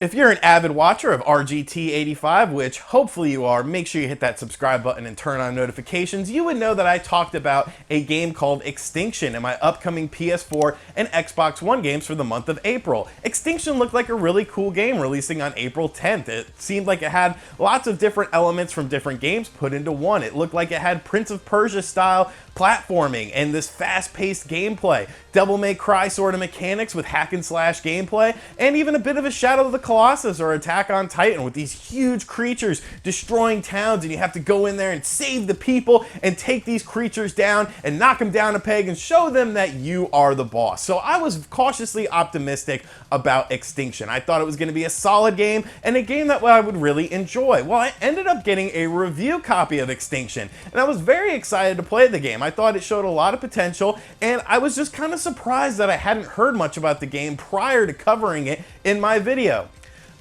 If you're an avid watcher of RGT 85, which hopefully you are, make sure you hit that subscribe button and turn on notifications. You would know that I talked about a game called Extinction in my upcoming PS4 and Xbox One games for the month of April. Extinction looked like a really cool game releasing on April 10th. It seemed like it had lots of different elements from different games put into one. It looked like it had Prince of Persia style platforming and this fast-paced gameplay, Devil May Cry sort of mechanics with hack and slash gameplay, and even a bit of a Shadow of the Colossus or Attack on Titan with these huge creatures destroying towns, and you have to go in there and save the people and take these creatures down and knock them down a peg and show them that you are the boss. So I was cautiously optimistic about Extinction. I thought it was going to be a solid game and a game that I would really enjoy. Well, I ended up getting a review copy of Extinction, and I was very excited to play the game. I thought it showed a lot of potential, and I was just kind of surprised that I hadn't heard much about the game prior to covering it in my video.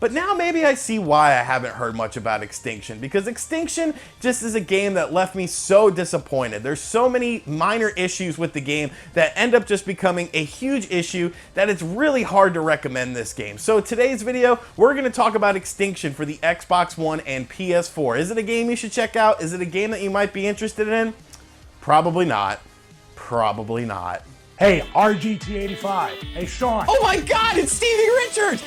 But now maybe I see why I haven't heard much about Extinction, because Extinction just is a game that left me so disappointed. There's so many minor issues with the game that end up just becoming a huge issue that it's really hard to recommend this game. So today's video, we're going to talk about Extinction for the Xbox One and PS4. Is it a game you should check out? Is it a game that you might be interested in? Probably not. Probably not. Hey, RGT85. Hey, Sean. Oh my God, it's Stevie Richards!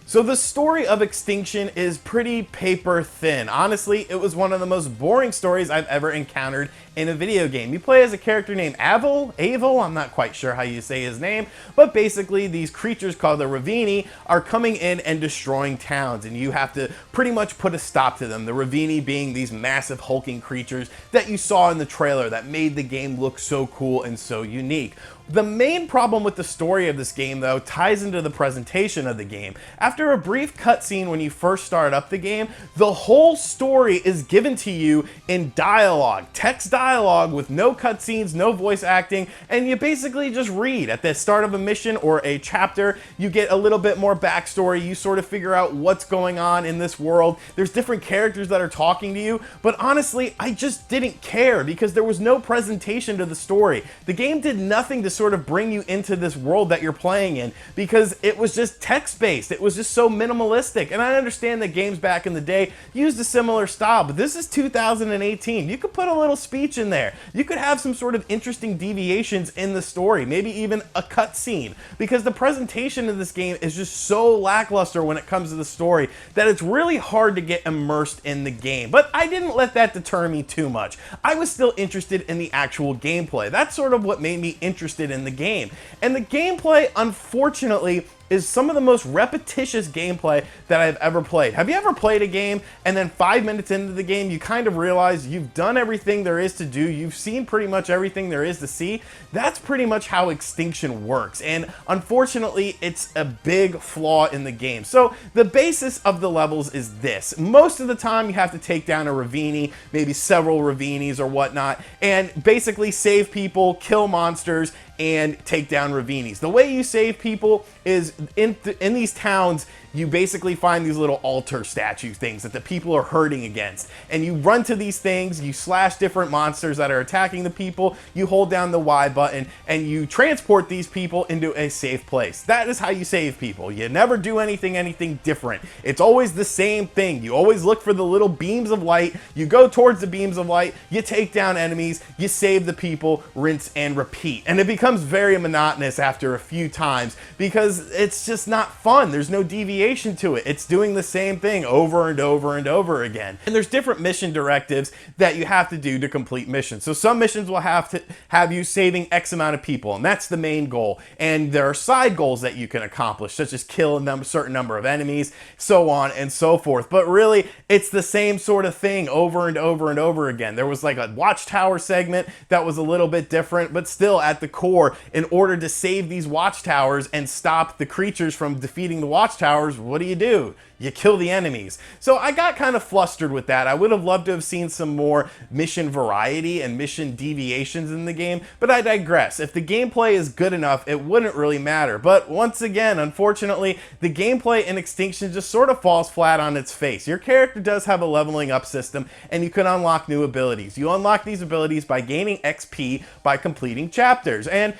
So the story of Extinction is pretty paper thin. Honestly, it was one of the most boring stories I've ever encountered in a video game. You play as a character named Avil, I'm not quite sure how you say his name, but basically these creatures called the Ravini are coming in and destroying towns, and you have to pretty much put a stop to them. The Ravini being these massive hulking creatures that you saw in the trailer that made the game look so cool and so unique. The main problem with the story of this game, though, ties into the presentation of the game. After a brief cutscene when you first start up the game, the whole story is given to you in dialogue, text dialogue with no cutscenes, no voice acting, and you basically just read. At the start of a mission or a chapter, you get a little bit more backstory, you sort of figure out what's going on in this world. There's different characters that are talking to you, but honestly, I just didn't care because there was no presentation to the story. The game did nothing to sort of bring you into this world that you're playing in because it was just text-based. It was just so minimalistic. And I understand that games back in the day used a similar style, but this is 2018. You could put a little speech in there. You could have some sort of interesting deviations in the story, maybe even a cutscene, because the presentation of this game is just so lackluster when it comes to the story that it's really hard to get immersed in the game. But I didn't let that deter me too much. I was still interested in the actual gameplay. That's sort of what made me interested in the game. And the gameplay, unfortunately, is some of the most repetitious gameplay that I've ever played. Have you ever played a game and then 5 minutes into the game you kind of realize you've done everything there is to do, you've seen pretty much everything there is to see? That's pretty much how Extinction works, and unfortunately it's a big flaw in the game. So the basis of the levels is this. Most of the time you have to take down a Ravini, maybe several Ravinis or whatnot, and basically save people, kill monsters, and take down Ravinis. The way you save people is in these towns, you basically find these little altar statue things that the people are hurting against. And you run to these things, you slash different monsters that are attacking the people, you hold down the Y button, and you transport these people into a safe place. That is how you save people. You never do anything different. It's always the same thing. You always look for the little beams of light, you go towards the beams of light, you take down enemies, you save the people, rinse and repeat. And it becomes very monotonous after a few times because it's just not fun. There's no deviation to it. It's doing the same thing over and over and over again. And there's different mission directives that you have to do to complete missions. So some missions will have you saving X amount of people, and that's the main goal. And there are side goals that you can accomplish, such as kill a certain number of enemies, so on and so forth. But really, it's the same sort of thing over and over and over again. There was like a watchtower segment that was a little bit different, but still at the core, in order to save these watchtowers and stop the creatures from defeating the watchtowers, powers, what do? You kill the enemies. So I got kind of flustered with that. I would have loved to have seen some more mission variety and mission deviations in the game, but I digress. If the gameplay is good enough, it wouldn't really matter. But once again, unfortunately, the gameplay in Extinction just sort of falls flat on its face. Your character does have a leveling up system, and you can unlock new abilities. You unlock these abilities by gaining XP by completing chapters, and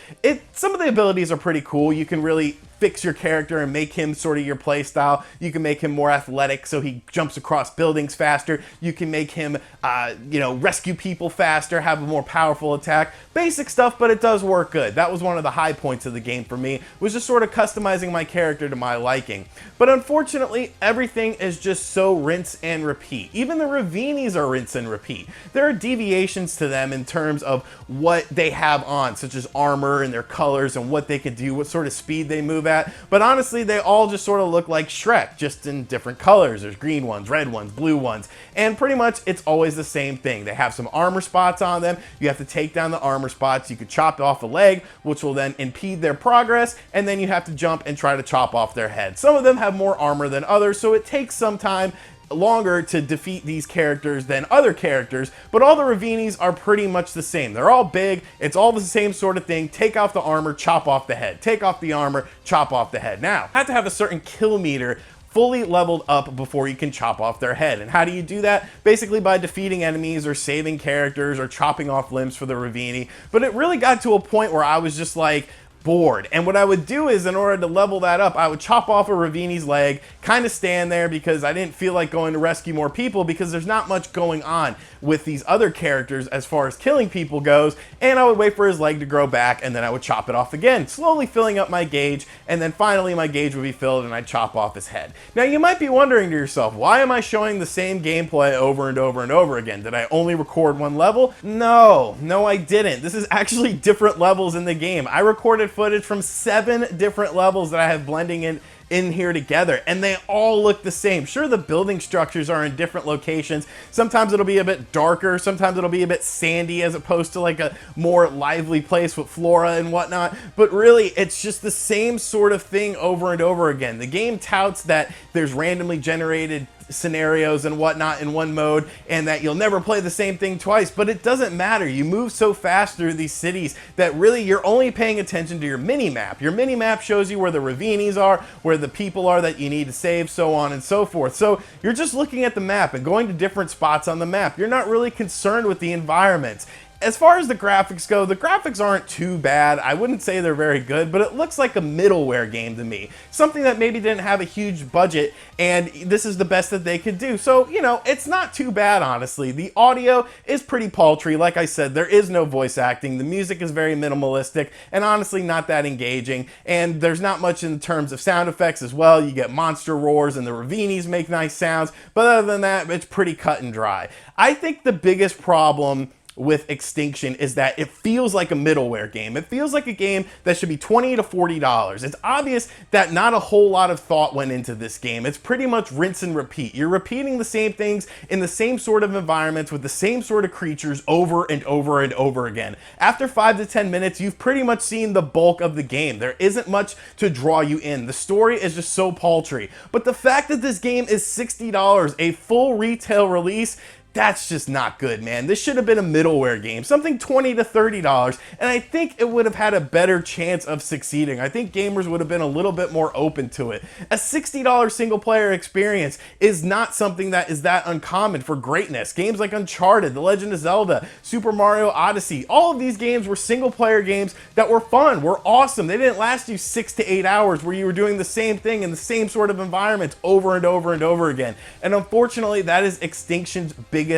some of the abilities are pretty cool. You can really fix your character and make him sort of your play style. You can make him more athletic so he jumps across buildings faster. You can make him, rescue people faster, have a more powerful attack. Basic stuff, but it does work good. That was one of the high points of the game for me, was just sort of customizing my character to my liking. But unfortunately, everything is just so rinse and repeat. Even the Ravinis are rinse and repeat. There are deviations to them in terms of what they have on, such as armor and their colors and what they can do, what sort of speed they move at. But honestly, they all just sort of look like Shrek, just in different colors. There's green ones, red ones, blue ones, and pretty much it's always the same thing. They have some armor spots on them. You have to take down the armor spots. You could chop off a leg, which will then impede their progress, and then you have to jump and try to chop off their head. Some of them have more armor than others, so it takes some time longer to defeat these characters than other characters, but all the Ravinis are pretty much the same. They're all big, it's all the same sort of thing. Take off the armor, chop off the head. Take off the armor, chop off the head. Now, you have to have a certain kill meter fully leveled up before you can chop off their head. And how do you do that? Basically by defeating enemies or saving characters or chopping off limbs for the Ravini. But it really got to a point where I was just like, bored. And what I would do is, in order to level that up, I would chop off a Ravini's leg, kind of stand there because I didn't feel like going to rescue more people because there's not much going on with these other characters as far as killing people goes, and I would wait for his leg to grow back and then I would chop it off again, slowly filling up my gauge, and then finally my gauge would be filled and I'd chop off his head. Now you might be wondering to yourself, why am I showing the same gameplay over and over and over again? Did I only record one level? No, I didn't. This is actually different levels in the game. I recorded footage from 7 different levels that I have blending in here together, and they all look the same. Sure, the building structures are in different locations. Sometimes it'll be a bit darker, sometimes it'll be a bit sandy as opposed to like a more lively place with flora and whatnot, but really it's just the same sort of thing over and over again. The game touts that there's randomly generated scenarios and whatnot in one mode and that you'll never play the same thing twice, but it doesn't matter. You move so fast through these cities that really you're only paying attention to your mini-map. Your mini-map shows you where the Ravinis are, where the people are that you need to save, so on and so forth. So you're just looking at the map and going to different spots on the map. You're not really concerned with the environments. As far as the graphics go, the graphics aren't too bad. I wouldn't say they're very good, but it looks like a middleware game to me. Something that maybe didn't have a huge budget, and this is the best that they could do. So, it's not too bad, honestly. The audio is pretty paltry. Like I said, there is no voice acting. The music is very minimalistic, and honestly not that engaging. And there's not much in terms of sound effects as well. You get monster roars, and the Ravinis make nice sounds, but other than that, it's pretty cut and dry. I think the biggest problem with Extinction is that it feels like a middleware game. It feels like a game that should be $20 to $40. It's obvious that not a whole lot of thought went into this game. It's pretty much rinse and repeat. You're repeating the same things in the same sort of environments with the same sort of creatures over and over and over again. After 5 to 10 minutes, you've pretty much seen the bulk of the game. There isn't much to draw you in. The story is just so paltry. But the fact that this game is $60, a full retail release, that's just not good, man. This should have been a middleware game, something $20 to $30, and I think it would have had a better chance of succeeding. I think gamers would have been a little bit more open to it. A $60 single-player experience is not something that is that uncommon for greatness. Games like Uncharted, The Legend of Zelda, Super Mario Odyssey, all of these games were single-player games that were fun, were awesome. They didn't last you 6 to 8 hours where you were doing the same thing in the same sort of environments over and over and over again. And unfortunately, that is Extinction's biggest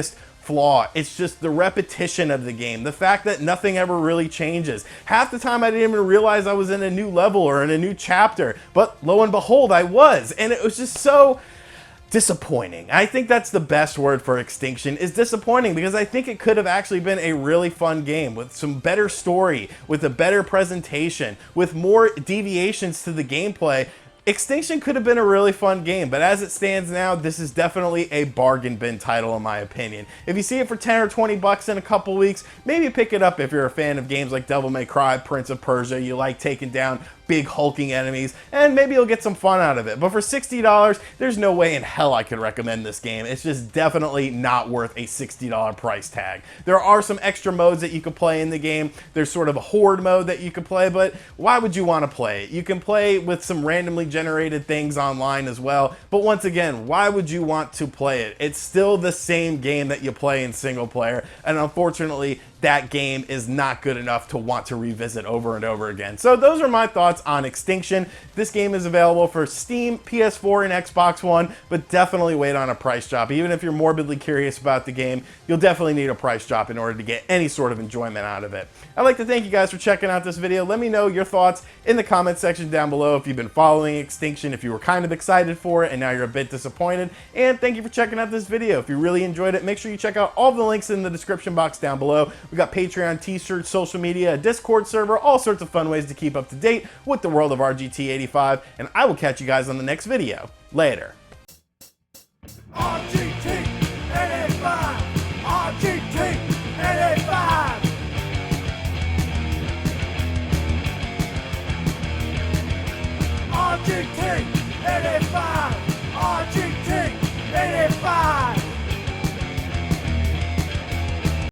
flaw. It's just the repetition of the game, the fact that nothing ever really changes. Half the time I didn't even realize I was in a new level or in a new chapter, but lo and behold I was, and it was just so disappointing. I think that's the best word for Extinction, is disappointing, because I think it could have actually been a really fun game with some better story, with a better presentation, with more deviations to the gameplay. Extinction could have been a really fun game, but as it stands now, this is definitely a bargain bin title in my opinion. If you see it for 10 or 20 bucks in a couple weeks, maybe pick it up if you're a fan of games like Devil May Cry, Prince of Persia, you like taking down big hulking enemies, and maybe you'll get some fun out of it. But for $60, there's no way in hell I could recommend this game. It's just definitely not worth a $60 price tag. There are some extra modes that you can play in the game. There's sort of a horde mode that you can play, but why would you want to play it? You can play with some randomly generated things online as well, but once again, why would you want to play it? It's still the same game that you play in single player, and unfortunately, that game is not good enough to want to revisit over and over again. So those are my thoughts on Extinction. This game is available for Steam, PS4, and Xbox One, but definitely wait on a price drop. Even if you're morbidly curious about the game, you'll definitely need a price drop in order to get any sort of enjoyment out of it. I'd like to thank you guys for checking out this video. Let me know your thoughts in the comment section down below if you've been following Extinction, if you were kind of excited for it and now you're a bit disappointed. And thank you for checking out this video. If you really enjoyed it, make sure you check out all the links in the description box down below. We got Patreon, t-shirts, social media, a Discord server, all sorts of fun ways to keep up to date with the world of RGT 85, and I will catch you guys on the next video. Later. RGT 85, RGT 85. RGT 85, RGT 85.